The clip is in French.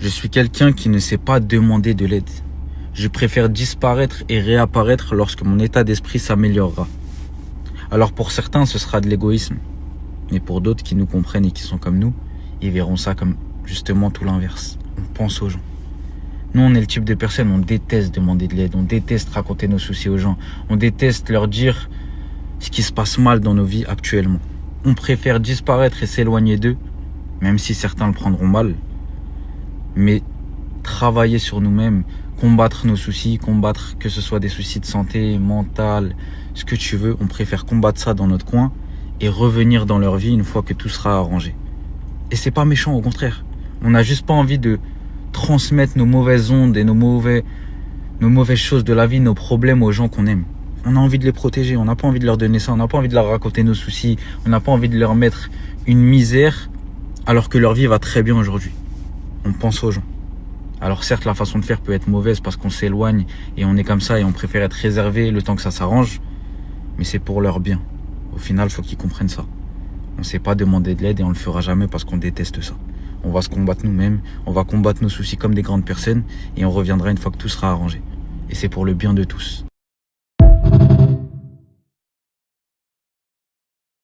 Je suis quelqu'un qui ne sait pas demander de l'aide. Je préfère disparaître et réapparaître lorsque mon état d'esprit s'améliorera. Alors pour certains, ce sera de l'égoïsme. Mais pour d'autres qui nous comprennent et qui sont comme nous, ils verront ça comme justement tout l'inverse. On pense aux gens. Nous, on est le type de personne, on déteste demander de l'aide, on déteste raconter nos soucis aux gens, on déteste leur dire ce qui se passe mal dans nos vies actuellement. On préfère disparaître et s'éloigner d'eux, même si certains le prendront mal, mais travailler sur nous-mêmes, combattre nos soucis, combattre que ce soit des soucis de santé, mentale, ce que tu veux, on préfère combattre ça dans notre coin et revenir dans leur vie une fois que tout sera arrangé. Et c'est pas méchant, au contraire. On n'a juste pas envie de transmettre nos mauvaises ondes et nos mauvaises choses de la vie, nos problèmes aux gens qu'on aime. On a envie de les protéger, on n'a pas envie de leur donner ça, on n'a pas envie de leur raconter nos soucis, on n'a pas envie de leur mettre une misère alors que leur vie va très bien aujourd'hui. On pense aux gens. Alors certes, la façon de faire peut être mauvaise parce qu'on s'éloigne et on est comme ça et on préfère être réservé le temps que ça s'arrange, mais c'est pour leur bien. Au final, il faut qu'ils comprennent ça. On ne sait pas demander de l'aide et on le fera jamais parce qu'on déteste ça. On va se combattre nous-mêmes, on va combattre nos soucis comme des grandes personnes et on reviendra une fois que tout sera arrangé. Et c'est pour le bien de tous.